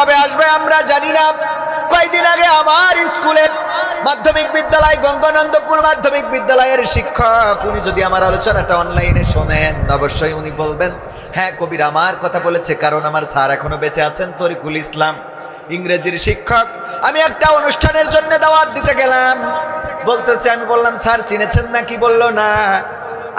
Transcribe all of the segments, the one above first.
কবে আসবে আমরা জানি না। কয়েকদিন আগে আমার স্কুলের মাধ্যমিক বিদ্যালয় গঙ্গানন্দপুর মাধ্যমিক বিদ্যালয়ের শিক্ষক উনি যদি আমার আলোচনাটা অনলাইনে শোনেন অবশ্যই উনি বলবেন, হ্যাঁ কবির আমার কথা বলেছে, কারণ আমার স্যার এখনো বেঁচে আছেন, তরিকুল ইসলাম ইংরেজির শিক্ষক। আমি একটা অনুষ্ঠানের জন্য দাওয়াত দিতে গেলাম, বলতেছে, আমি বললাম স্যার চিনেছেন নাকি? বললো না।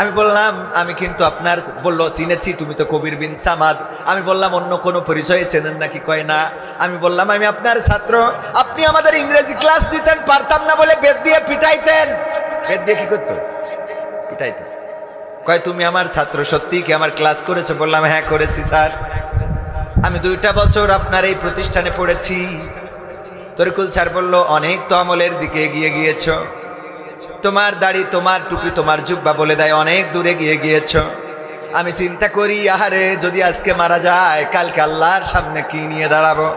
আমি বললাম আমি কিন্তু আপনার, বললো চিনেছি, তুমি তো কবির বিন সামাদ। আমি বললাম অন্য কোনো পরিচয়ে চেনেন নাকি? কয় না। আমি বললাম আমি আপনার ছাত্র, আপনি আমাদের ইংরেজি ক্লাস দিতেন, পারতাম না বলে বেত দিয়ে পিটাইতেন। বেত দিয়ে কি করতো? পিটাইতেন। কয় তুমি আমার ছাত্র, সত্যি কি আমার ক্লাস করেছো? বললাম হ্যাঁ করেছি স্যার, আমি 2টা বছর আপনার এই প্রতিষ্ঠানে পড়েছি। তরিকুল স্যার বলল অনেক তো আমলের দিকে এগিয়ে গিয়েছ, তোমার দাড়ি, তোমার টুপি, তোমার জুব্বা বলে দেয় অনেক দূরে গিয়ে গিয়েছ। আমি চিন্তা করি আহারে যদি আজকে মারা যায় কালকে আল্লাহর সামনে কি নিয়ে দাঁড়াবো।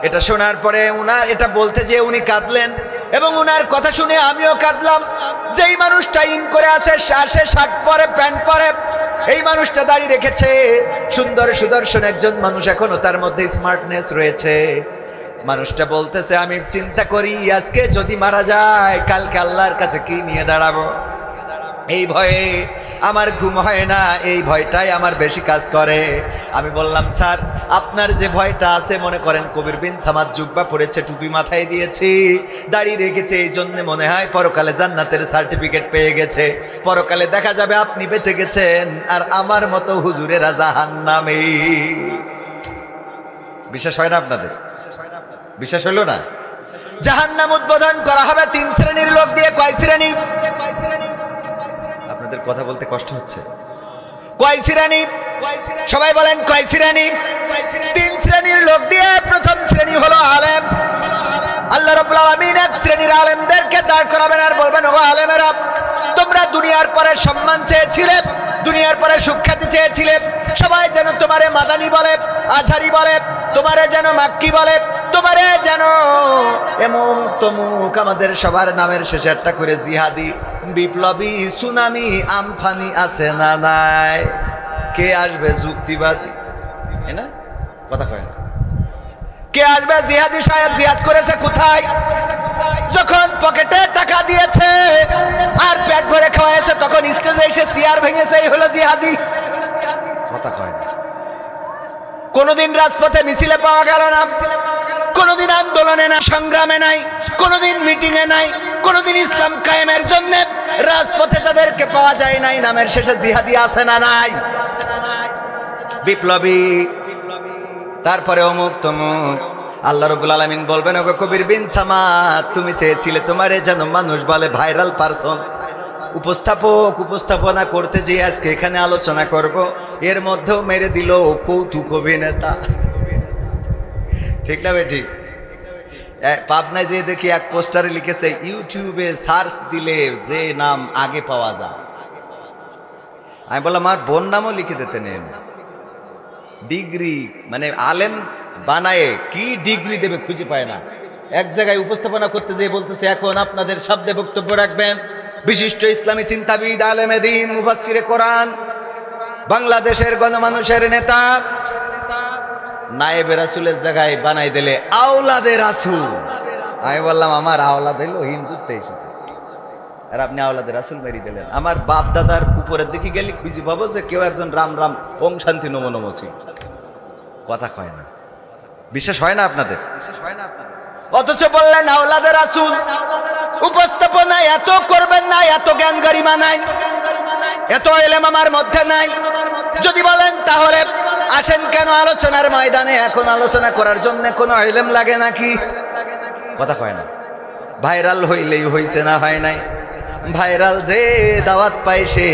এটা শোনার পরে উনার এটা বলতে যে উনি কাঁদলেন এবং উনার কথা শুনে আমিও কাঁদলাম। যেই মানুষটা ইন করে আছে, সে শার্ট পরে প্যান্ট পরে, এই মানুষটা দাঁড়িয়ে রেখেছে, সুন্দর সুদর্শন একজন মানুষ, এখনো তার মধ্যে স্মার্টনেস রয়েছে। মানুষটা বলতেছে আমি চিন্তা করি আজকে যদি মারা যায় কালকে আল্লাহর কাছে কি নিয়ে দাঁড়াবো। এই ভয়ে আমার ঘুম হয় না, এই ভয়টাই আমার বেশি কাজ করে। আমি বললাম স্যার আপনার যে ভয়টা আছে, মনে করেন কবির বিন সামাদ জুব্বা পড়েছে, টুপি মাথায় দিয়েছি, দাড়ি রেখেছে, এই জন্য মনে হয় পরকালে জান্নাতের সার্টিফিকেট পেয়ে গেছে, পরকালে দেখা যাবে আপনি বেঁচে গেছেন আর আমার মতো হুজুরেরা জাহান্নামে। বিশ্বাস হয় না আপনাদের? বিশ্বাস হলো না? জাহান্নাম উদ্বোধন করা হবে 3 শ্রেণীর লোক দিয়ে। কয় শ্রেণী? আপনাদের কথা বলতে কষ্ট হচ্ছে। কয় শ্রেণী? সবাই বলেন কয় শ্রেণী? 3 শ্রেণীর লোক দিয়ে। প্রথম শ্রেণী হলো আলেম। আল্লাহ রাব্বুল আলামিন 1 শ্রেণীর আলেমদেরকে দাঁড় করাবেন আর বলবেন, ও আলেমেরা তোমরা দুনিয়ার পরে সম্মান চেয়েছিলে, দুনিয়ার পরে সুখ্যাতি চেয়েছিলে, সবাই যেন তোমারে মাদানি বলে, আজহারি বলে, তোমারে যেন মাক্কি বলে, তোমারে যেন এমন তমুক, আমাদের সবার নামের শেষে একটা করে জিহাদি, বিপ্লবী, সুনামি, আমফানি আছে না নাই? কে আসবে যুক্তিবাদী? না কথা কয় না। কে আসবে জিহাদি সাহেব? জিহাদ করেছে কোথায়? যখন পকেটে টাকা দিয়েছে আর পেট ভরে খাওয়াইছে, তখন স্টেজে এসে চেয়ার ভেঙেছে, এই হলো জিহাদি। কথা কয় না। কোনদিন রাজপথে মিছিলে পাওয়া গেল না, কোনদিন আন্দোলনে না, সংগ্রামে নাই, কোনদিন মিটিং এ নাই, কোনদিন ইসলাম কায়েমের জন্য রাজপথে যাদেরকে পাওয়া যায় নাই, নামের শেষে জিহাদি আছে না নাই? বিপ্লবী, তারপরে অমুক তমুক। আল্লাহ রাব্বুল আলামিন বলবেন, ওগো কবির বিন সামাদ তুমি চেয়েছিলে তোমারে যেন মানুষ বলে ভাইরাল পারসন, উপস্থাপক, উপস্থাপনা করতে যে আজকে এখানে আলোচনা করব, এর মধ্যেও মেরে দিল কৌতুক অভিনেতা। ঠিক না বেঠিক? পাবনায় যে দেখি এক পোস্টারে লিখেছে ইউটিউবে সার্চ দিলে যে নাম আগে পাওয়া যায়। আমি বললাম আমার বোন নামও লিখে দিতে নেন। ডিগ্রি মানে আলেম বানায় কি ডিগ্রি দেবে খুঁজে পায় না। এক জায়গায় উপস্থাপনা করতে যেয়ে বলতেছে, এখন আপনাদের শব্দে বক্তব্য রাখবেন বিশিষ্ট ইসলামী চিন্তাবিদ, আলেমে দ্বীন, মুফাসসিরে কোরআন, বাংলাদেশের গণমানুষের নেতা। নায়েবে রাসূলের জায়গায় বানাই দিলে আওলাদে রাসূল। আমি বললাম আমার আওলাদ হইলো হিন্দুত্বে এসেছে, আর আপনি আওলাদে রাসূল মেরি দিলেন। আমার বাপ দাদার উপরের দিকে গেলে খুঁজে পাবো যে কেউ একজন রাম রাম ওং শান্তি নমো নমো ছিল। কথা কয় না। বিশ্বাস হয় না আপনাদের? অথচ বললেন আওলাদে রাসূল। উপস্থাপনা এত করবেন না, এত জ্ঞান গরিমা নাই, এত ইলম আমার মধ্যে নাই। যদি বলেন তাহলে আসেন কেন আলোচনার ময়দানে? এখন আলোচনা করার জন্য কোনো ইলম লাগে নাকি? কথা কয় না। ভাইরাল হইলেই হইছে, না হয় নাই। ভাইরাল যে দাওয়াত পাইছে,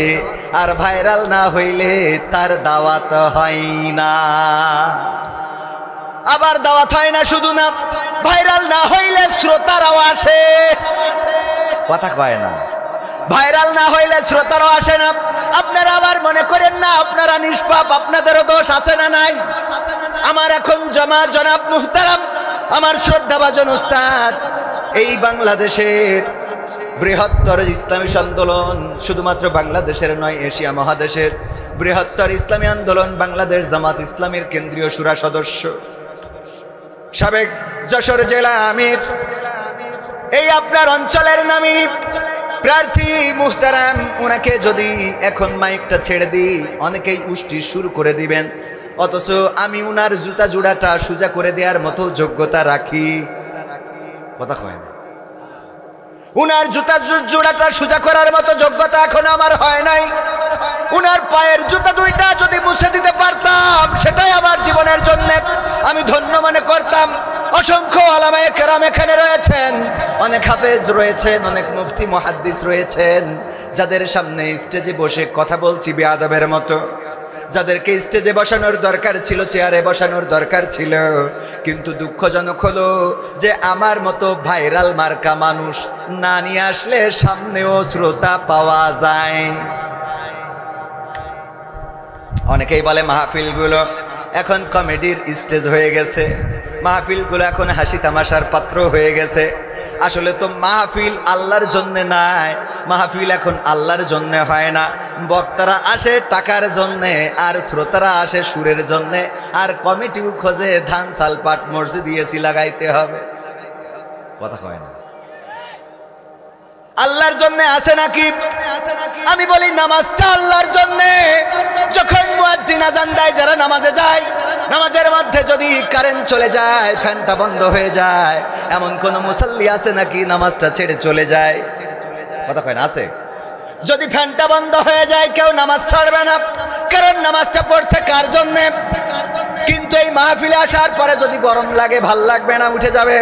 আর ভাইরাল না হইলে তার দাওয়াত হয় না। আবার দাওয়াত হয় না শুধু না, ভাইরাল না হইলে শ্রোতারাও আসে। কথা কয় না। ভাইরাল না হইলে শ্রোতারাও আসে না। আপনারা আবার মনে করেন না আপনারা নিষ্পাপ, আপনাদেরও দোষ আছে না নাই? আমার এখন জনাব মুহতারাম, আমার শ্রদ্ধাভাজন উস্তাদ, এই বাংলাদেশের বৃহত্তর ইসলামী আন্দোলন, শুধুমাত্র বাংলাদেশের নয়, এশিয়া মহাদেশের বৃহত্তর ইসলামী আন্দোলন বাংলাদেশ জামাত ইসলামীর কেন্দ্রীয় শুরা সদস্য। সাবেক যশোর জেলা আমির, এই আপনার অঞ্চলের নামিনী প্রার্থী মুহতারাম, উনাকে যদি এখন মাইকটা ছেড়ে দিই অনেকেই উষ্টি শুরু করে দিবেন, অথচ আমি উনার জুতা জোড়াটা সোজা করে দেওয়ার মতো যোগ্যতা রাখি। কথা কয় না, উনার জুতা জোড়াটা সোজা করার মতো যোগ্যতা এখন আমার হয় নাই। উনার পায়ের জুতা দুইটা যদি মুছে দিতে পারতাম সেটাই আমার জীবনের জন্য আমি ধন্য মনে করতাম। অসংখ্য ওলামায়ে কেরাম এখানে রয়েছেন, অনেক হাফেজ রয়েছেন, অনেক মুফতি মুহাদ্দিস রয়েছেন, যাদের সামনে স্টেজে বসে কথা বলছি বেয়াদবের মতো, যাদেরকে স্টেজে বসানোর দরকার ছিল, চেয়ারে বসানোর দরকার ছিল, কিন্তু দুঃখজনক হলো যে আমার মতো ভাইরাল মার্কা মানুষ না নিয়ে আসলে সামনেও শ্রোতা পাওয়া যায়। অনেকেই বলে মাহফিলগুলো এখন কমেডির স্টেজ হয়ে গেছে, মাহফিলগুলো এখন হাসি তামাশার পাত্র হয়ে গেছে। আসলে তো মাহফিল আল্লাহর জন্যে নাই, মাহফিল এখন আল্লাহর জন্যে হয় না। বক্তারা আসে টাকার জন্যে, আর শ্রোতারা আসে সুরের জন্যে, আর কমিটিও খোঁজে ধান চাল পাট মসজিদ এসি লাগাইতে হবে। কথা হয় না, আল্লাহর জন্য আছে নাকি? আমি বলি নামাজটা আল্লাহর জন্য। যখন মুয়াজ্জিন আযান দেয়, যারা নামাজে যায়, নামাজের মধ্যে যদি কারেন্ট চলে যায়, ফ্যানটা বন্ধ হয়ে যায়, এমন কোন মুসাল্লি আছে নাকি নামাজটা ছেড়ে চলে যায়? কথা কয় না, আছে? যদি ফ্যানটা বন্ধ হয়ে যায় কেউ নামাজ ছাড়বে না, কারণ নামাজটা পড়ছে কার জন্যে? কিন্তু এই মাহফিলে আসার পরে যদি গরম লাগে, ভাল লাগবে না, উঠে যাবে।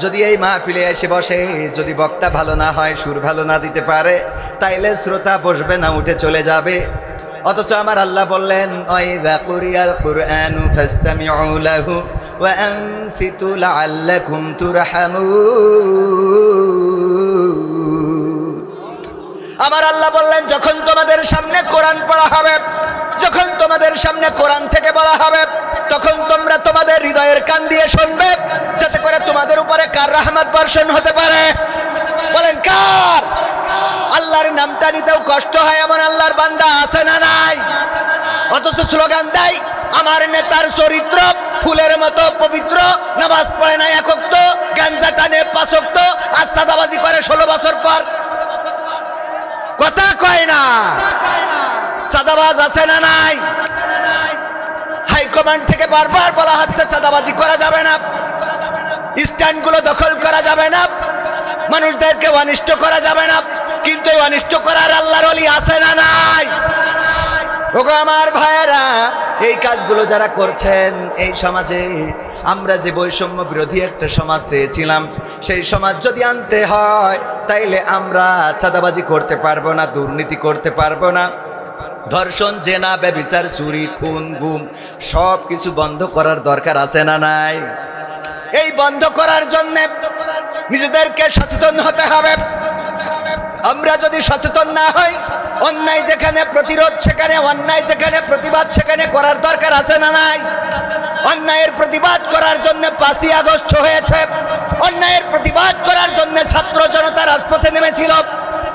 যদি এই মাহফিলে এসে বসে, যদি বক্তা ভালো না হয়, সুর ভালো না দিতে পারে, তাইলে শ্রোতা বসবে না, উঠে চলে যাবে। অথচ আমার আল্লাহ বললেন, ওয়াইযা কুরিয়াল কুরআনু ফাসতামিউ লাহু ওয়া আনসিতু লাআল্লাকুম তুরহামুন। আমার আল্লাহ বললেন, যখন তোমাদের সামনে কোরআন পড়া হবে, যখন তোমাদের সামনে কোরআন থেকে বলা হবে, তখন তোমরা তোমাদের হৃদয়ের কান দিয়ে শুনবে, যাতে করে তোমাদের উপরে কার রহমত বর্ষণ হতে পারে। বলেন কার? আল্লাহর নামটা নিতেও কষ্ট হয় এমন আল্লাহর বান্দা আছে না নাই? অথচ স্লোগান দেয় আমার নেতার চরিত্র ফুলের মতো পবিত্র, নামাজ পড়ে না এক ওয়াক্ত, গাঞ্জা টানে 5 ওয়াক্ত, আর সাদাবাজি করে 16 বছর পর। কথা কয় না, চাঁদাবাজ আছে না নাই? হাইকমান্ড থেকে বারবার বলা হচ্ছে চাঁদাবাজি করা যাবে না, স্ট্যান্ডগুলো দখল করা যাবে না, মানুষদেরকে অনিষ্ট করা যাবে না, কিন্তু এই অনিষ্ট করার আল্লাহর ওলি আছে না নাই? ওগো আমার ভাইয়েরা, এই কাজগুলো যারা করছেন, এই সমাজে আমরা যে বৈষম্য বিরোধী একটা সমাজ চেয়েছিলাম, সেই সমাজ যদি আনতে হয় তাইলে আমরা চাঁদাবাজি করতে পারবো না, দুর্নীতি করতে পারবো না, ধর্ষণ, জেনা, ব্যভিচার, চুরি, খুন, গুম সব কিছু বন্ধ করার দরকার আছে না নাই? এই বন্ধ করার জন্য নিজেদেরকে সচেতন হতে হবে। আমরা যদি সচেতন না হই, অন্যায় যেখানে প্রতিরোধ সেখানে, অন্যায় যেখানে প্রতিবাদ সেখানে করার দরকার আছে না নাই? অন্যায়ের প্রতিবাদ করার জন্য 5ই আগস্ট হয়েছে, অন্যায়ের প্রতিবাদ করার জন্য ছাত্র জনতা রাজপথে নেমেছিল।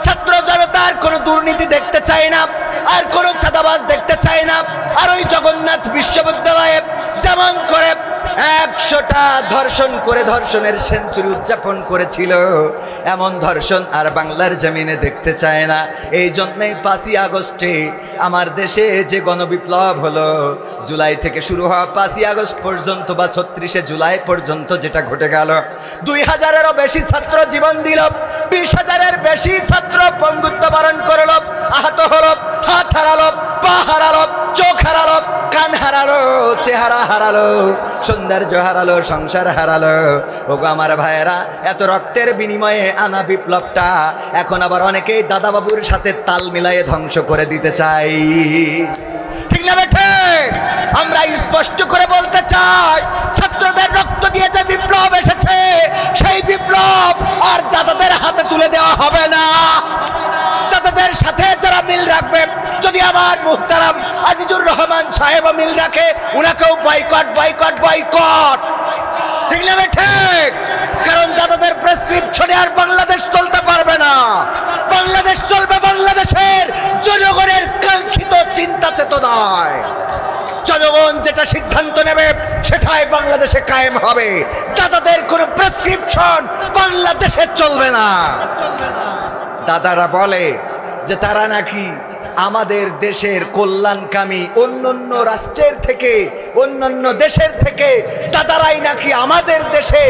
ছাত্র জনতার কোনো দুর্নীতি দেখতে চায় না, আর কোনো চাঁদাবাজ দেখতে চায় না। আর ওই জগন্নাথ বিশ্ববিদ্যালয়ে যেমন করে 100টা ধর্ষণ করে ধর্ষণের সেঞ্চুরি উদযাপন করেছিল, এমন ধর্ষণ আর বাংলার জমিনে দেখতে চায় না। এই জন্যই 5ই আগস্টে আমার দেশে যে গণবিপ্লব হলো, জুলাই থেকে শুরু হওয়া 5ই আগস্ট পর্যন্ত বা 36শে জুলাই পর্যন্ত যেটা ঘটে গেল, 2000-এরও বেশি ছাত্র জীবন দিল, 20,000-এর বেশি ছাত্র পঙ্গুত্ব বরণ করল, আহত হলো, হাত হারালো, পা হারালো, চোখ হারালো, কান হারালো, চেহারা হারালো, সৌন্দর্য হারালো, সংসার হারালো। ওগো আমার ভাইয়েরা, এত রক্তের বিনিময়ে আনা বিপ্লবটা এখন আবার অনেকেই দাদাবাবুর সাথে তাল মিলায়ে ধ্বংস করে দিতে চাই। ঠিক না বেঠে? আমরা স্পষ্ট করে বলতে চাই, ছাত্রদের রক্ত দিয়ে যে বিপ্লব এসেছে, সেই বিপ্লব আর দাদাদের হাতে তুলে দেওয়া হবে না। দাদাদের সাথে যারা মিল রাখবে, যদি আমার মুহতারাম আজিজুর রহমান সাহেব মিল রাখে, উনাকেও বয়কট বয়কট বয়কট। ঠিক না ঠিক? কারণ দাদাদের প্রেসক্রিপশনে আর বাংলাদেশ চলতে পারবে না। বাংলাদেশ চলবে বাংলাদেশের জনগণের কাঙ্ক্ষিত চিন্তা চেতনায়। চলো জনগণ যেটা সিদ্ধান্ত নেবে সেটাই বাংলাদেশে কায়েম হবে। দাদাদের কোনো প্রেসক্রিপশন বাংলাদেশে চলবে না। দাদারা বলে যে তারা নাকি আমাদের দেশের কল্যাণকামী, অন্যান্য রাষ্ট্রের থেকে, অন্যান্য দেশের থেকে দাদারাই নাকি আমাদের দেশে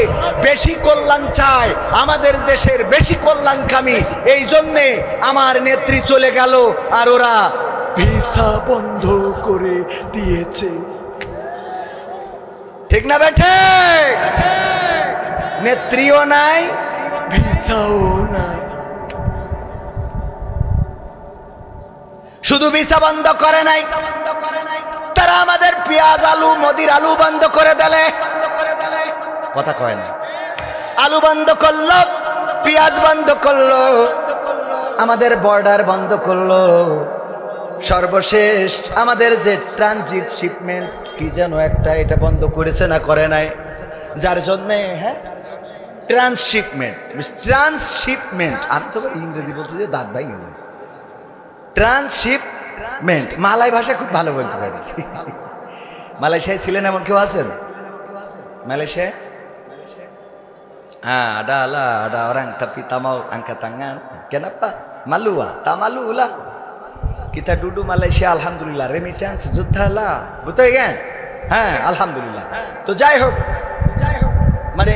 বেশি কল্যাণ চায়, আমাদের দেশের বেশি কল্যাণকামী। এই জন্যে আমার নেত্রী চলে গেল আর ওরা ভিসা বন্ধ করে দিয়েছে। ঠিক না বেঠে? নেত্রীও নাই, ভিসাও নাই। শুধু ভিসা বন্ধ করে নাই, তারা আমাদের পেঁয়াজ আলু মোদির আলু বন্ধ করে দিলে। কথা কয় না? আলু বন্ধ করলো, পেঁয়াজ বন্ধ করলো, আমাদের বর্ডার বন্ধ করলো। সর্বশেষ আমাদের যে ট্রানজিট শিপমেন্ট কি যেন একটা, এটা বন্ধ করেছে না করে নাই? যার জন্যে ট্রান্সশিপমেন্ট, আমি তো ইংরেজি বলতে যে দাঁত ভাই নিজে, ট্রান্সশিপমেন্ট মালয় ভাষা খুব ভালো বলতে পারি। মালয়েশিয়ায় ছিলেন এমন কেউ আছেন? মালয়েশিয়ায় ada orang tapi tak mau angkat tangan. Kenapa? Malu ah, tak malu lah. Kita duduk Malaysia alhamdulillah, remittance juta lah, betul kan? হ্যাঁ আলহামদুলিল্লাহ। তো যাই হোক, মানে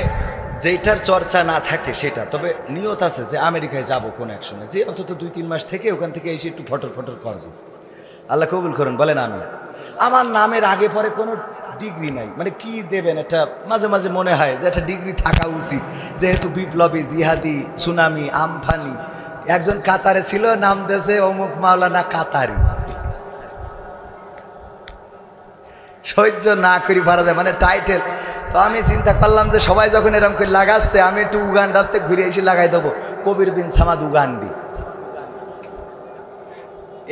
যেটার চর্চা না থাকে সেটা, তবে নিয়ত আছে যে আমেরিকায় যাব কোন এক সময়, যে অন্তত 2-3 মাস থেকে ওখান থেকে এসে একটু ফটর ফটর করবো। আল্লাহ কবুল করুন। বলেন আমি। আমার নামের আগে পরে কোনো ডিগ্রি নাই, মানে কি দেবেন, একটা মাঝে মাঝে মনে হয় যে একটা ডিগ্রি থাকা উচিত, যেহেতু বিপ্লবী, জিহাদি, সুনামি, আমফানি। একজন কাতারে ছিল, নাম দিয়েছে অমুক মাওলানা কাতারি। সহ্য না করি পারা যায়, মানে টাইটেল। তো আমি চিন্তা করলাম যে সবাই যখন এরকম করে লাগাচ্ছে, আমি একটু উগান্ডাতে ঘুরে এসে লাগাই দেবো কবির বিন সামাদ উগান্ডি।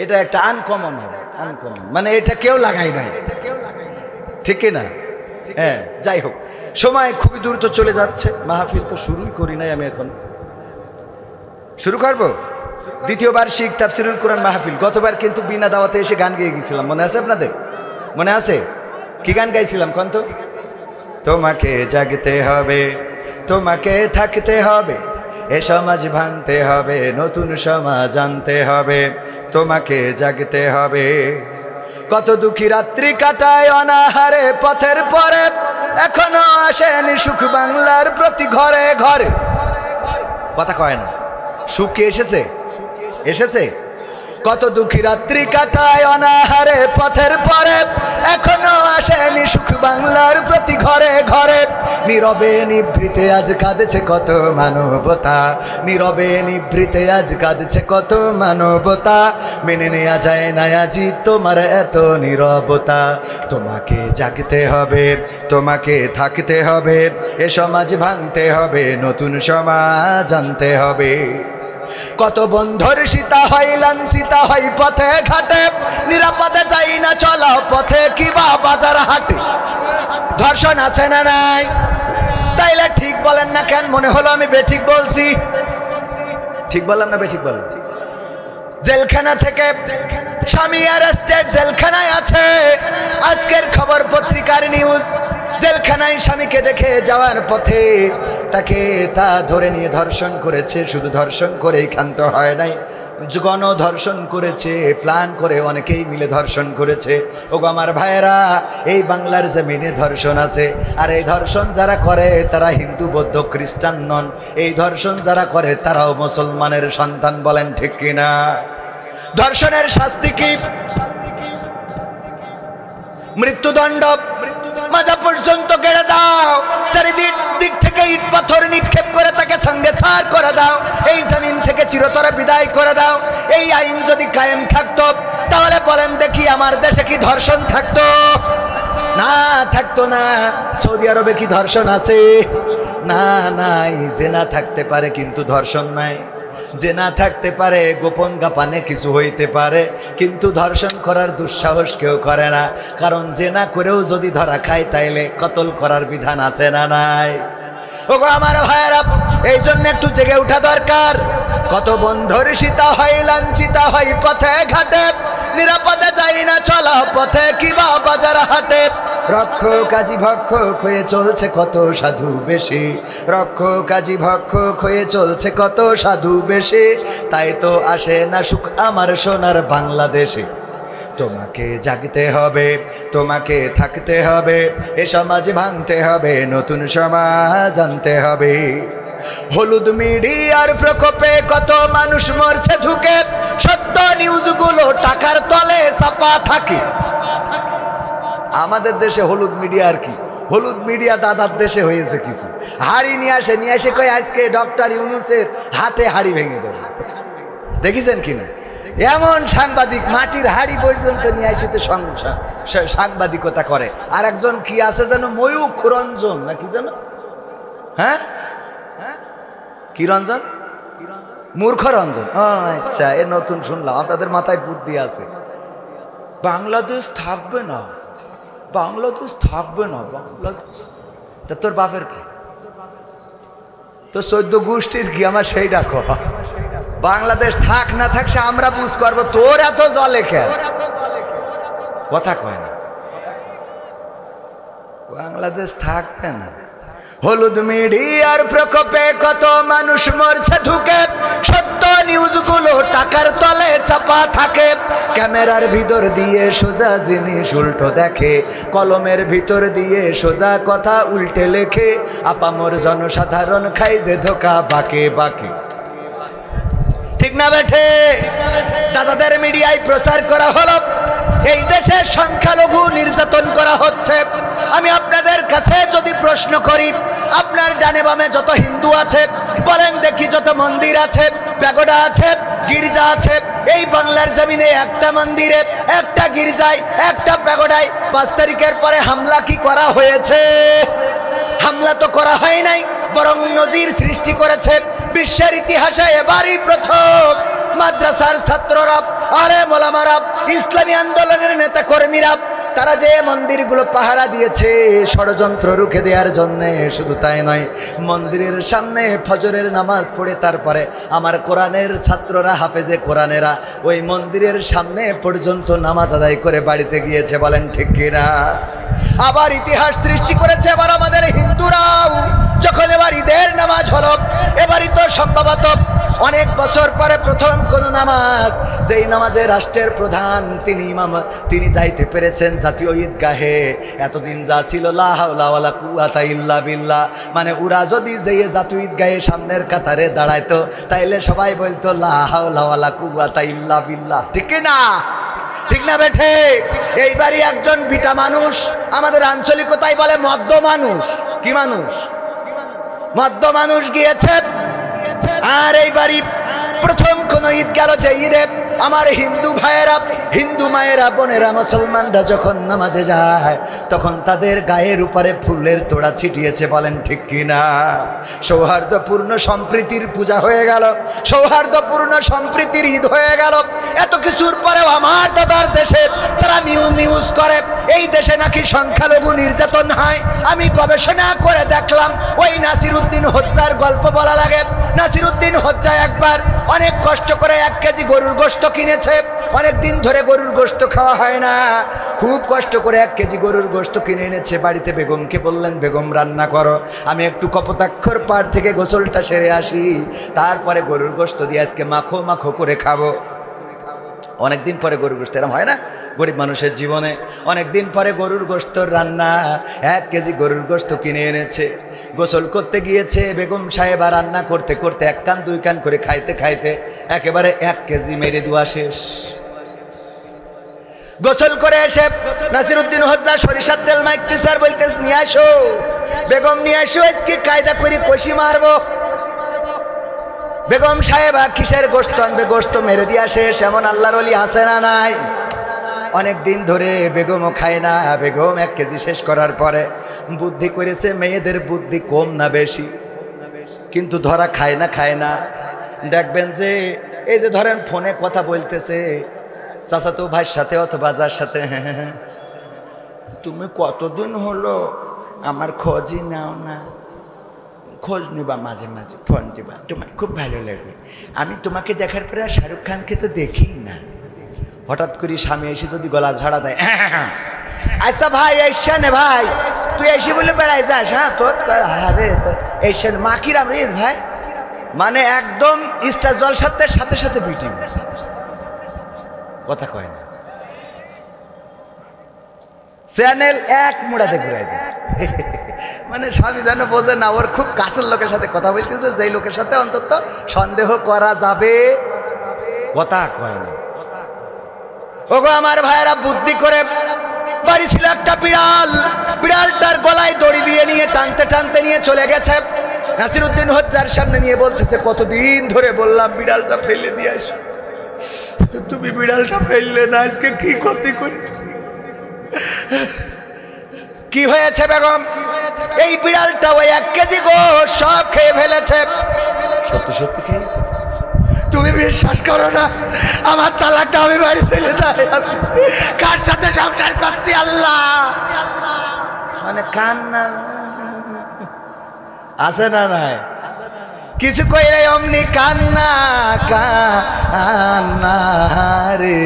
এটা একটা আনকমন হবে, আনকমন, মানে এটা কেউ লাগাই নাই, ঠিক না? হ্যাঁ, যাই হোক, সময় খুবই দ্রুত চলে যাচ্ছে। মাহফিল তো শুরুই করি নাই, আমি এখন শুরু করবো। দ্বিতীয় বার্ষিক তাফসিরুল কোরআন মাহফিল। গতবার কিন্তু বিনা দাওয়াতে এসে গান গেয়ে গেছিলাম, মনে আছে আপনাদের? মনে আছে? কি গান গাইছিলাম কোন তো? তোমাকে জাগতে হবে, তোমাকে থাকতে হবে, এ সমাজ ভাঙতে হবে, নতুন সমাজ আনতে হবে, তোমাকে জাগতে হবে। কত দুঃখী রাত্রি কাটায় অনাহারে পথের পরে, এখনো আসেনি সুখ বাংলার প্রতি ঘরে ঘরে। কথা কয় না? সুখ কি এসেছে? এসেছে। কত দুঃখী রাত্রি কাটায় অনাহারে পথের পরে, এখনো আসেনি সুখ বাংলার প্রতি ঘরে ঘরে। নীরবে নিভৃতে আজ কাঁদছে কত মানবতা, নীরবে নিভৃতে আজ কাঁদছে কত মানবতা। মেনে নেওয়া যায় না আজি তোমার এত নীরবতা। তোমাকে জাগতে হবে, তোমাকে থাকতে হবে, এ সমাজ ভাঙতে হবে, নতুন সমাজ আনতে হবে। কত বন্ধুর সীতা হয় লাঞ্ছিতা হয় পথে ঘাটে, নিরাপদে যাই না চলা পথে কিবা বাজার হাটে। ধর্ষণ আছে না নাই? তাইলে ঠিক বলেন না কেন? মনে হলো আমি বেঠিক বলছি। ঠিক বললাম না বেঠিক বললাম? জেলখানা থেকে স্বামী অ্যারেস্টেড, জেলখানায় আছে। আজকের খবর পত্রিকার নিউজ, জেলখানায় স্বামীকে দেখে যাওয়ার পথে তাকে তা ধরে নিয়ে ধর্ষণ করেছে। শুধু ধর্ষণ করেই ক্ষান্ত হয় নাই, গণধর্ষণ করেছে, প্ল্যান করে অনেকেই মিলে ধর্ষণ করেছে। ওগো আমার ভাইয়েরা, এই বাংলার জমিনে ধর্ষণ আছে। আর এই ধর্ষণ যারা করে তারা হিন্দু, বৌদ্ধ, খ্রিস্টান নন। এই ধর্ষণ যারা করে তারাও মুসলমানের সন্তান। বলেন ঠিক কিনা? ধর্ষণের শাস্তি কি? মৃত্যুদণ্ড। মাজা পর্যন্ত গেড়ে দাও, চারিদিক থেকে ইট পাথর নিক্ষেপ করে তাকে সঙ্গে সার করে দাও, এই জমিন থেকে চিরতরে বিদায় করে দাও। এই আইন যদি কায়েম থাকতো, তাহলে বলেন দেখি আমার দেশে কি ধর্ষণ থাকতো? না, থাকতো না। সৌদি আরবে কি ধর্ষণ আছে? না, নাই। জেনা থাকতে পারে কিন্তু ধর্ষণ নাই। জেনা থাকতে পারে, গোপন গাপানে কিছু হইতে পারে, কিন্তু ধর্ষণ করার দুঃসাহস কেউ করে না। কারণ জেনা করেও যদি ধরা খায় তাইলে কতল করার বিধান আছে না নাই? ওগো আমার ভাইয়েরা, এই জন্য একটু জেগে ওঠা দরকার। কত বন্ধুর সীতা হয়, লাঞ্ছিতা হয় পথে ঘাটে, নিরাপদে যাই না চলা পথে কিবা বাজার হাটে। রক্ষক কাজী ভক্ষক হয়ে চলছে কত সাধু বেশি, রক্ষক কাজী ভক্ষক হয়ে চলছে কত সাধু বেশি, তাই তো আসে না সুখ আমার সোনার বাংলাদেশে। তোমাকে জাগতে হবে, তোমাকে থাকতে হবে, এ সমাজ ভাঙতে হবে, নতুন সমাজ আনতে হবে। হলুদ মিডিয়ার প্রকোপে কত মানুষ মরছে ঢুকে, সত্য নিউজগুলো টাকার তলে চাপা থাকে। আমাদের দেশে হলুদ মিডিয়া আর কি, হলুদ মিডিয়া দাদার দেশে হয়েছে কিছু। হাড়ি নিয়ে আসে কয় আজকে ডক্টর ইউনূসের হাটে হাড়ি ভেঙে দেবে। দেখেছেন কিনা? এমন সাংবাদিক মাটির হাড়ি পর্যন্ত নিয়ে আসিতে সাংবাদিকতা করে। আর একজন কি আছে যেন, ময়ূখ রঞ্জন না কি যেন, হ্যাঁ কি রঞ্জন, মূর্খ রঞ্জন। আচ্ছা, এ নতুন শুনলাম, আপনাদের মাথায় বুদ্ধি আছে। বাংলাদেশ থাকবে না, বাংলাদেশ থাকবে না, বাংলাদেশ। তা তোর বাপের কি, তোর 14 গোষ্ঠীর কি, আমার সেইটা কর। বাংলাদেশ থাক না থাক সে আমরা বুঝ করবো, তোর এত জলে খেল কথা কয় না। বাংলাদেশ থাকবে না। হলুদ মিডিয়ার প্রকোপে কত মানুষ মরছে ঢুকে, সত্য নিউজগুলো টাকার তলে চাপা থাকে। ক্যামেরার ভিতর দিয়ে সোজা জিনিস উল্টো দেখে, কলমের ভিতর দিয়ে সোজা কথা উল্টে লেখে। আপামর জনসাধারণ খাই যে ধোকা বাকে বাকে। ঠিক না বেঠে? দাদাদের মিডিয়ায় প্রচার করা হলো এই দেশে সংখ্যালঘু নির্যাতন করা হচ্ছে। আমি আপনাদের কাছে যদি প্রশ্ন করি, আপনার ডানে বামে যত হিন্দু আছে বলেন দেখি, যত মন্দির আছে, প্যাগোডা আছে, গির্জা আছে, এই বাংলার জমিনে একটা মন্দিরে, একটা গির্জায়, একটা প্যাগোডায় 5 তারিখের পরে হামলা কি করা হয়েছে? হামলা তো করা হয় নাই, বরং নজির সৃষ্টি করেছে। বিশ্বের ইতিহাসে এবারই প্রথম মাদ্রাসার ছাত্ররা, আলেম ওলামারা, ইসলামী আন্দোলনের নেতা কর্মীরা, তারা যে মন্দিরগুলো পাহারা দিয়েছে ষড়যন্ত্র রুখে দেওয়ার জন্যে। শুধু তাই নয়, মন্দিরের সামনে ফজরের নামাজ পড়ে তারপরে আমার কোরআনের ছাত্ররা, হাফেজে কোরআনেরা ওই মন্দিরের সামনে পর্যন্ত নামাজ আদায় করে বাড়িতে গিয়েছে। বলেন ঠিক কিনা? আবার ইতিহাস সৃষ্টি করেছে এবার আমাদের হিন্দুরাও। যখন এবার ঈদের নামাজ হলো, এবারই তো সম্ভবত অনেক বছর পরে প্রথম কোন নামাজ, যেই নামাজে রাষ্ট্রের প্রধান তিনি ইমাম, তিনি যাইতে পেরেছেন জাতীয় ঈদগাহে। এতদিন যা ছিল লা হাওলা ওয়ালা কুওয়াতা ইল্লা বিল্লাহ, মানে ওরা যদি যেয়ে জাতীয় ঈদগাহে সামনের কাতারে দাঁড়াইতো তাইলে সবাই বলতো লা হাওলা ওয়ালা কুওয়াতা ইল্লা বিল্লাহ। ঠিক না? ঠিক না বেঠে? এইবারই একজন বিটা মানুষ, আমাদের আঞ্চলিকতায় বলে মদ্য মানুষ। কি মানুষ? মদ্য মানুষ গিয়েছে। আর এইবারই প্রথম কোন ঈদ গেল যে ঈদে আমার হিন্দু ভাইয়েরা, হিন্দু মায়েরা, বোনেরা, মুসলমানরা যখন নামাজে যায় তখন তাদের গায়ের উপরে ফুলের তোড়া ছিটিয়েছে। বলেন ঠিক কিনা? সৌহার্দ্যপূর্ণ সম্প্রীতির পূজা হয়ে গেল, সৌহার্দ্যপূর্ণ সম্প্রীতির ঈদ হয়ে গেল। এত কিছুর পরেও আমার দাদার দেশে তারা নিউজ করে এই দেশে নাকি সংখ্যালঘু নির্যাতন হয়। আমি গবেষণা করে দেখলাম, ওই নাসিরউদ্দিন হজ্জার গল্প বলা লাগে। নাসিরউদ্দিন হজ্জা একবার অনেক কষ্ট করে 1 কেজি গরুর গোশত কিনেছে। অনেক দিন ধরে গরুর গোশত খাওয়া হয় না, খুব কষ্ট করে 1 কেজি গরুর গোশত কিনে এনেছে। বাড়িতে বেগমকে বললেন, বেগম রান্না করো, আমি একটু কপোতাক্ষর পাড় থেকে গোসলটা সেরে আসি, তারপরে গরুর গোশত দিয়ে আজকে মাখো মাখো করে খাবো। অনেকদিন পরে গরুর গোশত, এরকম হয় না গরিব মানুষের জীবনে? অনেকদিন পরে গরুর গোশত রান্না, 1 কেজি গরুর গোশত কিনে এনেছে। গোসল করতে গিয়েছে বেগম সাহেবা, রান্না করতে করতে 1 কান 2 কান করে খাইতে খাইতে একেবারে 1 কেজি মেরে দেওয়া শেষ। গোসল করে এসে নাসিরউদ্দিন হজ্জা সরিষার তেল মাইক্রি স্যার বলতেছে, নিয়ে আসো বেগম, নিয়ে আসো, আজকে কায়দা করে কষি মারবো। বেগম সাহেবা কিসের গোশত আনবে? গোশত মেরে দিয়া শেষ। এমন আল্লাহর ওলি আছে না নাই? অনেক দিন ধরে বেগমও খায় না। বেগম 1 কেজি শেষ করার পরে বুদ্ধি করেছে, মেয়েদের বুদ্ধি কম না বেশি, কিন্তু ধরা খায় না। দেখবেন যে এই যে ধরেন ফোনে কথা বলতেছে চাচাতো ভাইয়ের সাথে অথবা যার সাথে, তুমি কতদিন হলো আমার খোঁজই নাও না, খোঁজ নিবা, মাঝে মাঝে ফোন দিবা, তোমার খুব ভালো লাগে। আমি তোমাকে দেখার পরে শাহরুখ খানকে তো দেখি না। হঠাৎ করে স্বামী এসে যদি গলা ঝাড়া দেয়, আচ্ছা ভাই এসছে না ভাই, তুই এসে বলে বেড়াই যাস, হ্যাঁ তোর আরে এসছে মাকিরাম রে ভাই, মানে একদম স্টার জলসাতে সাথে সাথে বিটি কথা কয় না, চ্যানেল এক মুড়াতে ঘুরাই দেয়। মানে স্বামী যেন বোঝে না ওর খুব কাছের লোকের সাথে কথা বলতেছে, যেই লোকের সাথে অন্তত সন্দেহ করা যাবে, কথা কয় না। ওগো আমার ভাইয়েরা, বুদ্ধি করে বাড়ি ছিল একটা বিড়াল, বিড়ালটার গলায় দড়ি দিয়ে নিয়ে টানতে টানতে নিয়ে চলে গেছে। নাসিরউদ্দিন হজ্জার সামনে নিয়ে বলতেছে, কতদিন ধরে বললাম বিড়ালটা ফেলে দিয়ে আসো, তুমি বিড়ালটা ফেললে না, আজকে কি ক্ষতি করেছি। কি হয়েছে বেগম? এই বিড়ালটা ওই 1 কেজি গোশ সব খেয়ে ফেলেছে। সত্যি সত্যি খেয়েছে? তুমি বিশ্বাস করো না, আমার তালাকটা আমি বাড়ি চলে যাই, কার সাথে সংসার করছি আল্লাহ। মানে কান্না আছে না নাই, কিছু কইলে অমনি কান্না কান্না রে।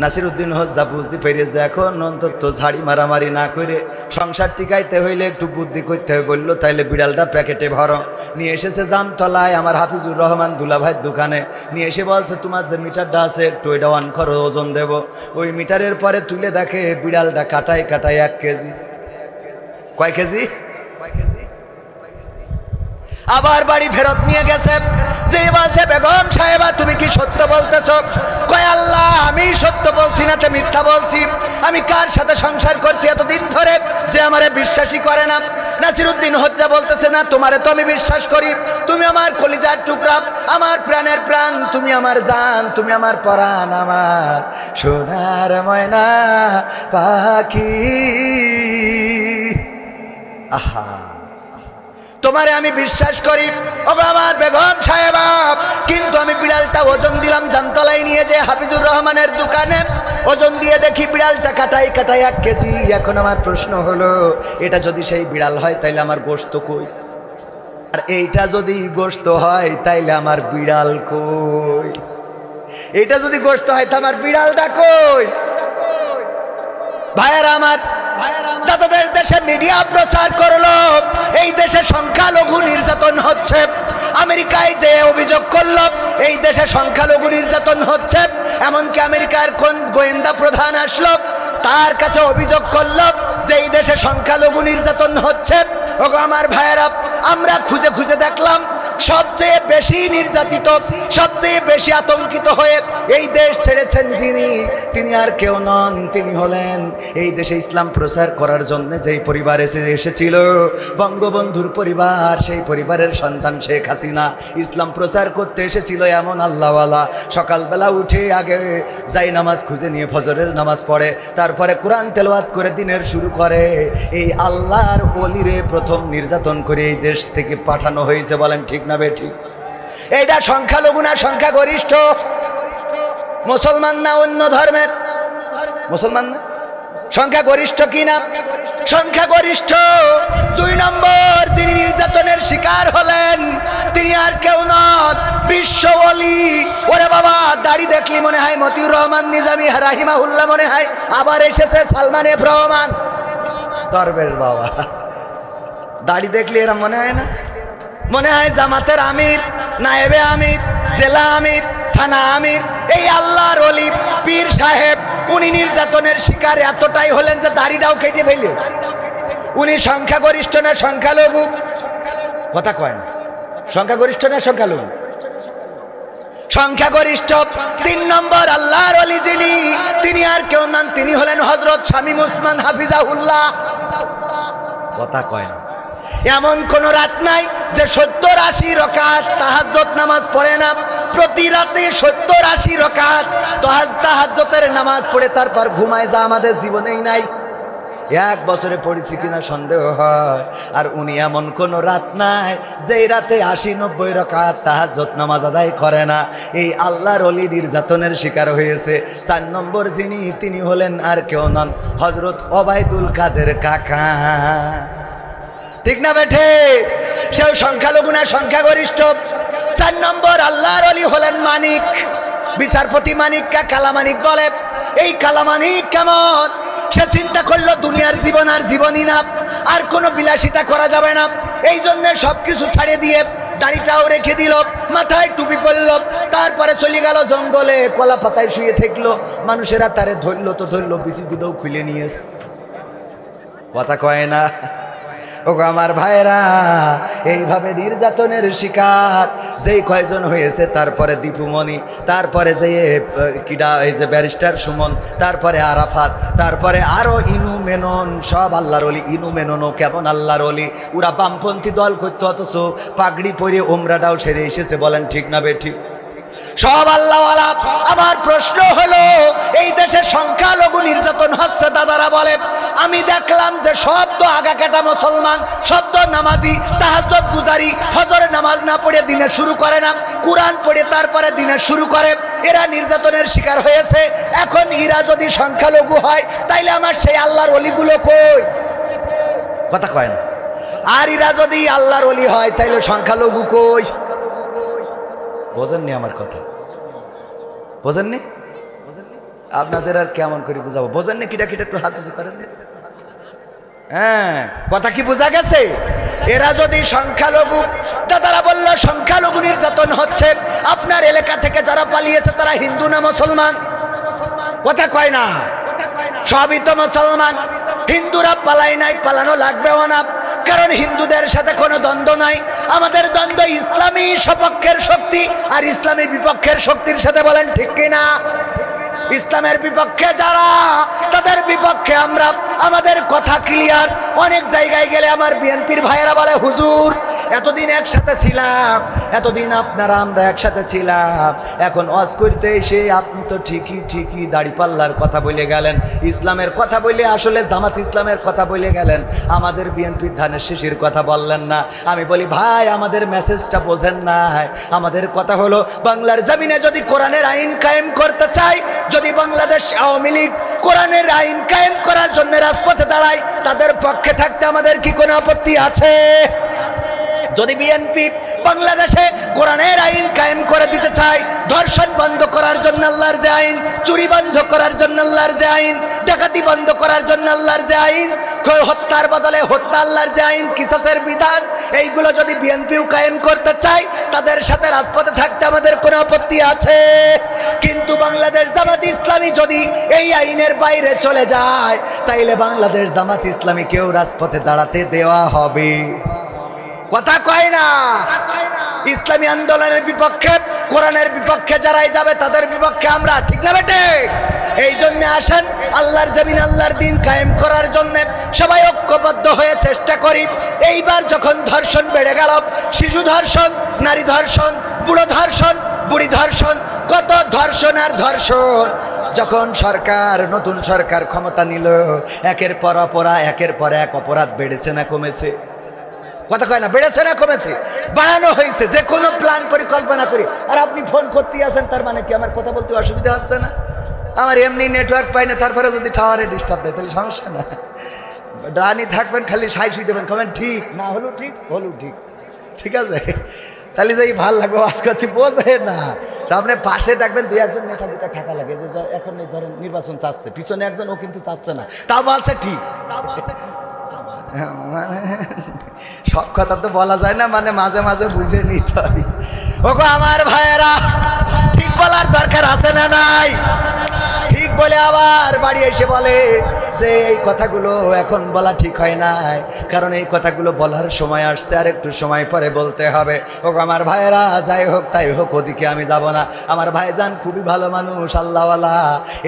নাসিরউদ্দিন হজ্জা বুঝতে পেরেছে এখন অন্তত ঝাড়ি মারামারি না করে সংসার টিকাইতে হইলে একটু বুদ্ধি করতে হবে। বললো তাইলে বিড়ালটা প্যাকেটে ভরো। নিয়ে এসেছে জামতলায় আমার হাফিজুর রহমান দুলাভাইয়ের দোকানে, নিয়ে এসে বলছে তোমার যে মিটারটা আছে একটু ওইটা অন করো, ওজন দেবো। ওই মিটারের পরে তুলে দেখে বিড়ালটা কাটায় কাটায় 1 কেজি। কয় কেজি? আবার বাড়ি ফেরত নিয়ে গেছে। যে বলছে বেগম সাহেবা তুমি কি সত্য বলতেছো? কয় আল্লাহ আমি সত্য বলছি না তো মিথ্যা বলছি, আমি কার সাথে সংসার করছি এতদিন ধরে যে আমারে বিশ্বাসই করে না। নাসিরউদ্দিন হজ্জা বলতেছে না তোমারে তো আমি বিশ্বাস করি, তুমি আমার কলিজার টুকরা, আমার প্রাণের প্রাণ, তুমি আমার জান, তুমি আমার পরাণ, আমার সোনার ময়না পাখি। আহা তোমারে আমি বিশ্বাস করি ওগো আমার বেগম সাহেবা, কিন্তু আমি বিড়ালটা ওজন দিলাম জামতলায় নিয়ে যে হাফিজুর রহমানের দোকানে, ওজন দিয়ে দেখি বিড়ালটা কাটায় কাটায় 1 কেজি। এখন আমার প্রশ্ন হলো এটা যদি সেই বিড়াল হয় তাইলে আমার গোশত কই? আর এইটা যদি গোশত হয় তাইলে আমার বিড়াল কই? এটা যদি গোশত হয় তো আমার বিড়ালটা কই? ভাইয়েরা আমার, দাদাদের দেশে মিডিয়া প্রচার করলো এই দেশে সংখ্যালঘু নির্যাতন হচ্ছে। আমেরিকায় যে অভিযোগ করলো এই দেশে সংখ্যালঘু নির্যাতন হচ্ছে, এমনকি আমেরিকার কোন গোয়েন্দা প্রধান আসলো তার কাছে অভিযোগ করলো যে এই দেশে সংখ্যালঘু নির্যাতন হচ্ছে। ওগো আমার ভাইয়েরা, আমরা খুঁজে খুঁজে দেখলাম সবচেয়ে বেশি নির্যাতিত, সবচেয়ে বেশি আতঙ্কিত হয়ে এই দেশ ছেড়েছেন যিনি, তিনি আর কেউ নন, তিনি হলেন এই দেশে ইসলাম প্রচার করার জন্য যেই পরিবার এসেছিল বঙ্গবন্ধুর পরিবার, সেই পরিবারের সন্তান শেখ হাসিনা। ইসলাম প্রচার করতে এসেছিল এমন আল্লাহওয়ালা, সকালবেলা উঠে আগে যাই নামাজ খুঁজে নিয়ে ফজরের নামাজ পড়ে, তারপরে কোরআন তেলাওয়াত করে দিনের শুরু করে। এই আল্লাহর ওলিরে প্রথম নির্যাতন করে এই দেশ থেকে পাঠানো হয়েছে। বলেন ঠিক না বেঠিক? এইটা সংখ্যালঘু না সংখ্যাগরিষ্ঠ? মুসলমান না অন্য ধর্মের? মুসলমান না? সংখ্যাগরিষ্ঠ কি না? সংখ্যাগরিষ্ঠ। 2 নম্বর যিনি নির্যাতনের শিকার হলেন তিনি আর কেউ নন, বিশ্ব ওলি। ওরে বাবা, দাড়ি দেখলি মনে হয় মতিউর রহমান নিজামী রাহিমাহুল্লাহ, মনে হয় আবার এসেছে সালমান এফ রহমান। দরবেশ বাবা, দাড়ি দেখলি এরা মনে হয় না? মনে হয় জামাতের আমির, নায়েবে আমির, জেলা আমির, থানা আমির, এই আল্লাহর ওলি পীর সাহেব। উনি নির্যাতনের শিকার এতটাই হলেন যে দাড়িটাও কেটে ফেলে। উনি সংখ্যাগরিষ্ঠ না সংখ্যালঘু? কথা কয় না। সংখ্যাগরিষ্ঠ না সংখ্যালঘু? সংখ্যাগরিষ্ঠ। 3 নম্বর আল্লাহর ওলি যিনি, তিনি আর কেউ নন, তিনি হলেন হযরত শামীম ওসমান হাফিজাহুল্লাহ। কথা কয় না। এমন কোন রাত নাই যে 70-80 রাকাত তাহাজ্জুদ নামাজ পড়ে না। প্রতি রাতে 70-80 রাকাত তাহাজ্জুদের নামাজ পড়ে তারপর ঘুমায়, যা আমাদের জীবনেই নাই। 1 বছরে পড়েছি কিনা সন্দেহ হয়। আর উনি এমন কোন রাত নাই যেই রাতে 80-90 রাকাত তাহাজ্জুদ নামাজ আদায় করে না। এই আল্লাহর ওলি নির্যাতনের শিকার হয়েছে। 4 নম্বর যিনি, তিনি হলেন আর কেউ নন, হযরত ওবায়দুল কাদের কাকা। ঠিক না বেঠে? সেও সংখ্যালঘু না সংখ্যাগরিষ্ঠ। 4 নম্বর আল্লাহর ওলি হলেন মানিক, বিচারপতি মানিককে কালামানিক বলে। এই কালামানিক কেমন? সে চিন্তা করলো দুনিয়ার জীবন আর জীবনই না, আর কোনো বিলাসিতা করা যাবে না। এই জন্য সবকিছু ছাড়িয়ে দিয়ে দাড়িটাও রেখে দিল, মাথায় টুপি পরল, তারপরে চলে গেল জঙ্গলে, কলা পাতায় শুয়ে থাকলো। মানুষেরা তারে ধরলো তো ধরলো, বিচি দুটোও খুলে নিয়ে কথা কয় না। ও আমার ভাইরা, এইভাবে নির্যাতনের শিকার যেই কয়জন হয়েছে, তারপরে দীপুমণি, তারপরে যে কিডা এই যে ব্যারিস্টার সুমন, তারপরে আরাফাত, তারপরে আরো ইনু মেনন, সব আল্লাহর ওলি। ইনু মেননও কেমন আল্লাহর ওলি, ওরা বামপন্থী দল করতো, অথচ পাগড়ি পরে ওমরাটাও সেরে এসেছে। বলেন ঠিক না বেঠিক? সব আল্লাহওয়ালা। আমার প্রশ্ন হলো, এই দেশে সংখ্যালঘু নির্যাতন হচ্ছে। দাদারা বলে, আমি দেখলাম যে সব তো আগা কাটা মুসলমান, সব তো নামাজি, তাহাজ্জুদ গুজারি, ফজরের নামাজ না পড়ে দিনে শুরু করে না, কোরআন পড়ে তারপরে দিনে শুরু করে। এরা নির্যাতনের শিকার হয়েছে। এখন এরা যদি সংখ্যালঘু হয়, তাইলে আমার সেই আল্লাহর ওলিগুলো কই? কথা কয় না। আর এরা যদি আল্লাহর ওলি হয়, তাইলে সংখ্যালঘু কই? বোঝেননি আমার কথা? বোঝেননি? আপনাদের আর কেমন করে বুঝাবো? বোঝেননি? কিটা কিটা একটু হাত উঁচু করেন। হ্যাঁ, কথা কি বোঝা গেছে? এরা যদি সংখ্যালঘু, দাদারা বলল সংখ্যালঘু নির্যাতন হচ্ছে। আপনার এলাকা থেকে যারা পালিয়েছে তারা হিন্দু না মুসলমান? কথা কয় না। সবই তো মুসলমান। হিন্দুরা পালাই নাই, পালানো লাগবেও না, কারণ হিন্দুদের সাথে কোনো দ্বন্দ্ব নাই। আমাদের দ্বন্দ্ব ইসলামী সপক্ষের শক্তি আর ইসলামী বিপক্ষের শক্তির সাথে। বলেন ঠিক কিনা? ইসলামের বিপক্ষে যারা, তাদের বিপক্ষে আমরা। আমাদের কথা ক্লিয়ার। অনেক জায়গায় গেলে আমার বিএনপির ভাইয়েরা বলে, হুজুর এতদিন একসাথে ছিলাম, এতদিন আপনারা আমরা একসাথে ছিলাম, এখন ওয়াজ করতে এসে আপনি তো ঠিকই দাড়িপাল্লার কথা বলে গেলেন, ইসলামের কথা বলে আসলে জামাত ইসলামের কথা বলে গেলেন, আমাদের বিএনপির ধানের শীষের কথা বললেন না। আমি বলি, ভাই আমাদের মেসেজটা বোঝেন নাই। আমাদের কথা হলো, বাংলার জমিনে যদি কোরআনের আইন কায়েম করতে চাই, যদি বাংলাদেশ আওয়ামী লীগ কোরআনের আইন কায়েম করার জন্য রাজপথে দাঁড়ায়, তাদের পক্ষে থাকতে আমাদের কি কোনো আপত্তি আছে? যদি বিএনপি বাংলাদেশে কোরআনের আইন কায়েম করে দিতে চায়, ধর্ষণ বন্ধ করার জন্য আল্লাহর যে আইন, চুরি বন্ধ করার জন্য আল্লাহর যে আইন, ডাকাতি বন্ধ করার জন্য আল্লাহর যে আইন, হত্যার বদলে হত্যা আল্লাহর যে আইন, কিসাসের বিধান, এইগুলো যদি বিএনপিও কায়েম করতে চায়, তাদের সাথে রাজপথে থাকতে আমাদের কোনো আপত্তি আছে? কিন্তু বাংলাদেশ জামাত ইসলামী যদি এই আইনের বাইরে চলে যায়, তাইলে বাংলাদেশ জামাত ইসলামীকেও রাজপথে দাঁড়াতে দেওয়া হবে। কথা কয় না। ইসলামী আন্দোলনের বিপক্ষে, কোরআনের বিপক্ষে যারাই যাবে তাদের বিপক্ষে আমরা, ঠিক না বেটে? এই জন্য আসেন আল্লাহর জমিন, আল্লাহর দিন কায়েম করার জন্য সবাই ঐক্যবদ্ধ হয়ে চেষ্টা করি। এইবার যখন ধর্ষণ বেড়ে গেল, শিশু ধর্ষণ, নারী ধর্ষণ, বুড়ো ধর্ষণ, বুড়ি ধর্ষণ, কত ধর্ষণ আর ধর্ষণ। যখন সরকার, নতুন সরকার ক্ষমতা নিল, একের পর অপরাধ, একের পর এক অপরাধ বেড়েছে না কমেছে? কথা কয় না? বেড়েছে না কমেছে? বাড়ানো হয়েছে। যে কোনো প্ল্যান পরিকল্পনা করি। আর আপনি ফোন করতেই আছেন, তার মানে কি আমার কথা বলতে অসুবিধা হচ্ছে না? আমার এমনি নেটওয়ার্ক পাই না, তারপরে যদি টাওয়ারে ডিস্টার্ব দেয় তাহলে সমস্যা না। ডানি থাকবেন, খালি সাই শুই দেবেন, কমেন ঠিক না হলো ঠিক, হলো ঠিক, ঠিক আছে? তাহলে যে ভাল লাগবে আজ করতে, বোঝে না। আপনি পাশে দেখবেন দুই একজন নেতা দুটা থাকা লাগে, যে এখন ধরেন নির্বাচন চাচ্ছে, পিছনে একজন, ও কিন্তু চাচ্ছে না, তাও বলছে ঠিক। সব কথা তো বলা যায় না, মানে মাঝে মাঝে বুঝে নিতে হয়। ওগো আমার ভাইয়েরা, ঠিক বলার দরকার আছে না নাই? ঠিক বলে আবার বাড়ি এসে বলে যে এই কথাগুলো এখন বলা ঠিক হয় নাই, কারণ এই কথাগুলো বলার সময় আসছে, আর একটু সময় পরে বলতে হবে। ওগো আমার ভাইয়েরা, যাই হোক তাই হোক, ওদিকে আমি যাব না। আমার ভাইজান খুবই ভালো মানুষ, আল্লাহওয়ালা,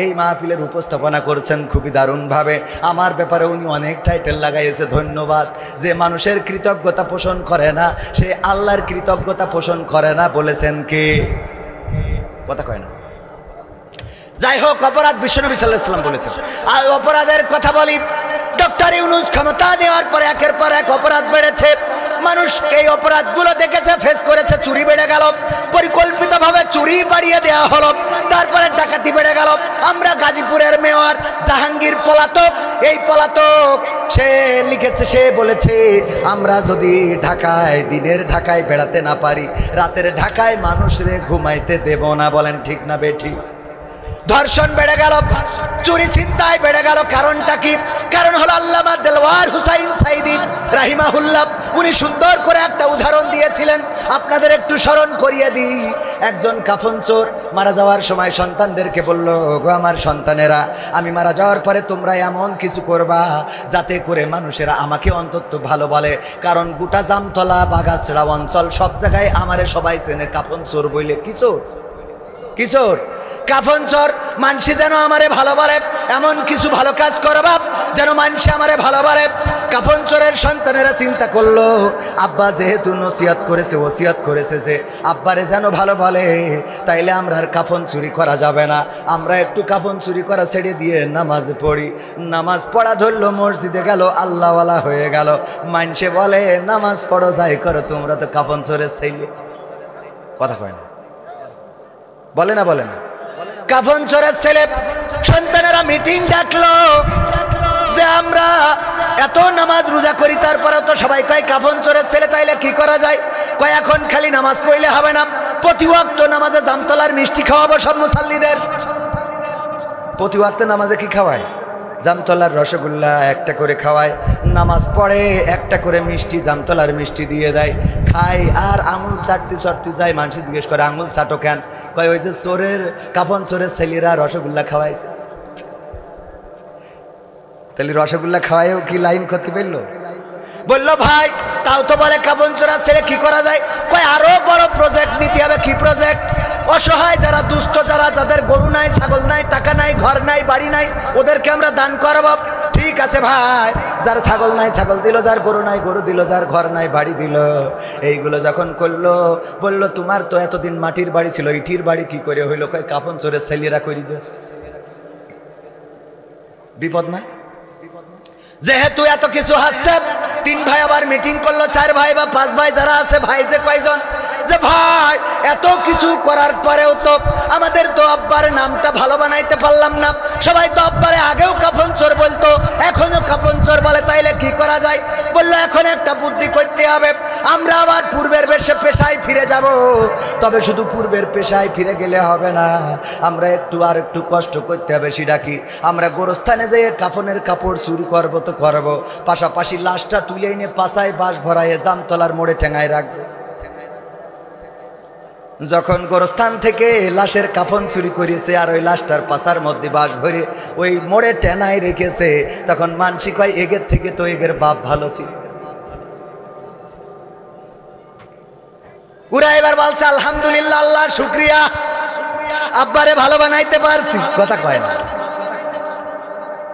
এই মাহফিলের উপস্থাপনা করছেন খুবই দারুণভাবে। আমার ব্যাপারে উনি অনেক টাইটেল লাগাইছে, ধন্যবাদ। যে মানুষের কৃতজ্ঞতা পোষণ করে না, সে আল্লাহর কৃতজ্ঞতা পোষণ করে না, বলেছেন কে? কথা কয় না। যাই হোক, অপরাধ বিশ্বনবী সাল্লাল্লাহু আলাইহি ওয়াসাল্লাম বলেছেন। আর অপরাধের কথা বলি, ডক্টর ইউনূস ক্ষমতা দেওয়ার পরে একের পর এক অপরাধ বেড়েছে। মানুষ এই অপরাধগুলো দেখেছে, ফেস করেছে। চুরি বেড়ে গেল, পরিকল্পিতভাবে চুরি বাড়িয়ে দেওয়া হলো, তারপরে ডাকাতি বেড়ে গেল। আমরা গাজীপুরের মেয়র জাহাঙ্গীর পলাতক, এই পলাতক সে লিখেছে, সে বলেছে আমরা যদি ঢাকায়, দিনের ঢাকায় বেড়াতে না পারি, রাতের ঢাকায় মানুষরে ঘুমাইতে দেব না। বলেন ঠিক না বেঠিক? ধর্ষণ বেড়ে গেল, চুরি ছিনতাই বেড়ে গেল। কারণটা কি? কারণ হলো আল্লামা দেলওয়ার হুসাইন সাইদি রাহিমাহুল্লাহ, উনি সুন্দর করে একটা উদাহরণ দিয়েছিলেন, আপনাদের একটু স্মরণ করিয়ে দিই। একজন কাফন চোর মারা যাওয়ার সময় সন্তানদেরকে বলল, গো আমার সন্তানেরা, আমি মারা যাওয়ার পরে তোমরা এমন কিছু করবা যাতে করে মানুষেরা আমাকে অন্তত ভালো বলে, কারণ গোটা জামতলা বাগাছড়া অঞ্চল সব জায়গায় আমারে সবাই চেনে কাফন চোর বইলে। কিশোর কিশোর কাফন চোর, মানসি যেন আমারে ভালো বলে, এমন কিছু ভালো কাজ করবা যেন মানসি আমারে ভালো বলে। কাফন চোরের সন্তানেরা চিন্তা করলো, আব্বা যেহেতু নসিহত করেছে, ওসিয়ত করেছে যে আব্বারে যেন ভালো বলে, তাইলে আমরা আর কাফন চুরি করা যাবে না, আমরা একটু কাফন চুরি করা ছেড়ে দিয়ে নামাজ পড়ি। নামাজ পড়া ধরলো, মসজিদে গেল, আল্লাহওয়ালা হয়ে গেল। মানসে বলে, নামাজ পড়ো যাই করো, তোমরা তো কাফন চোরের ছেলে। কথা কয় না, বলে না, বলে না। কাফন চোরের ছেলে সন্তানেরা মিটিং ডাকলো যে আমরা এত নামাজ রোজা করি, তারপরে তো সবাই কয় কাফন চোরের ছেলে, তাইলে কি করা যায়? কয় এখন খালি নামাজ পড়লে হবে না, প্রতি ওয়াক্ত নামাজে জামতলার মিষ্টি খাওয়াবো সব মুসাল্লিদের। প্রতি ওয়াক্ত নামাজে কি খাওয়ায়? জামতলার রসগোল্লা একটা করে খাওয়ায়, নামাজ পড়ে একটা করে মিষ্টি, জামতলার মিষ্টি দিয়ে দেয়, খায় আর আঙুল চাটতে চাটতে যায়। মানুষ জিজ্ঞেস করে, আঙুল চাটো কেন? কয় ওই যে চোরের, কাফন চোরের ছেলেরা রসগোল্লা খাওয়াইছে। তাহলে রসগোল্লা খাওয়াইও কি লাইন করতে পারলো? বললো ভাই তাও তো বলে কাফন চোরের ছেলে, কি করা যায়? কয় আরো বড় প্রজেক্ট নিতে হবে। কি প্রজেক্ট? অসহায় যারা, দুস্থ যারা, যাদের গরু নাই, ছাগল নাই, টাকা নাই, ঘর নাই, বাড়ি নাই, ওদেরকে আমরা দান করব। ঠিক আছে ভাই, যার ছাগল নাই ছাগল দিল, যার গরু নাই গরু দিল, যার ঘর নাই বাড়ি দিল। এইগুলো যখন করলো, বললো তোমার তো এতদিন মাটির বাড়ি ছিল, ইটির বাড়ি কি করে হইলো? কয় কাফন চোরের ছেলেরা করি দেস। বিপদ না? যেহেতু এত কিছু হাসছে, তিন ভাই আবার মিটিং করলো, চার ভাই বা পাঁচ ভাই যারা আছে, ভাই যে কয়জন, যে ভাই এত কিছু করার পরেও তো আমাদের তো আব্বার নামটা ভালো বানাইতে পারলাম না। সবাই তো আব্বারে আগেও কাফন চোর বলতো, এখনো কাফন চোর বলে, তাইলে কি করা যায়? বললো এখন একটা বুদ্ধি করতে হবে, আমরা আবার পূর্বের পেশায় ফিরে যাব। তবে শুধু পূর্বের পেশায় ফিরে গেলে হবে না, আমরা একটু আর একটু কষ্ট করতে হবে। সেটা কি? আমরা গোরস্থানে যেয়ে কাফনের কাপড় চুরি করবো তো করবো, পাশাপাশি লাশটা তুলে এনে পাশায় বাঁশ ভরাইয়ে জামতলার মোড়ে ঠেঙায় রাখবো। যখন গোরস্থান থেকে লাশের কাফন চুরি করেছে আর ওই লাশটার পাশার মধ্যে বাঁশ ভরে ওই মোড়ে টেনায় রেখেছে, তখন মানসিক হয় এগের থেকে তো এগের বাপ ভালো ছিল। ওরা এবার বলছে আলহামদুলিল্লাহ, আল্লাহ শুক্রিয়া, আব্বারে ভালো বানাইতে পারছি। কথা কয় না।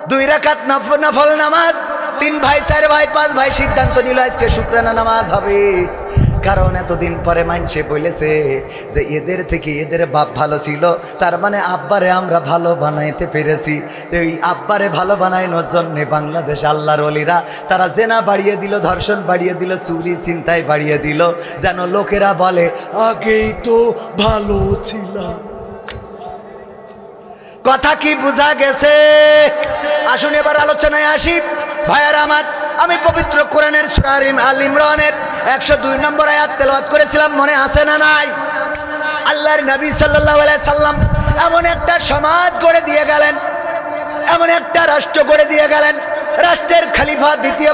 2 রাকাত নফল নামাজ, 3 ভাই, 4 ভাই, 5 ভাই সিদ্ধান্ত নিল আজকে শুকরানা নামাজ হবে। কারণ এতদিন পরে মানুষে বলেছে যে এদের থেকে এদের বাপ ভালো ছিল, তার মানে আব্বারে আমরা ভালো বানাইতে পেরেছি। এই আব্বারে ভালো বানানোর জন্যে বাংলাদেশ আল্লাহর ওলিরা তারা জেনা বাড়িয়ে দিল, ধর্ষণ বাড়িয়ে দিল, চুরি ছিনতাই বাড়িয়ে দিল, যেন লোকেরা বলে আগেই তো ভালো ছিল। কথা কি বোঝা গেছে? আসুন এবার আলোচনায় আসি। ভাইয়ারা আমার, আমি পবিত্র কোরআনের সূরা আল ইমরানের 102 নম্বর আয়াত তেলাওয়াত করেছিলাম, মনে আছে না নাই? আল্লাহর নবী সাল্লাল্লাহু আলাইহি সাল্লাম এমন একটা সমাজ গড়ে দিয়ে গেলেন, এমন একটা রাষ্ট্র গড়ে দিয়ে গেলেন, রাষ্ট্রের খলিফা, দ্বিতীয়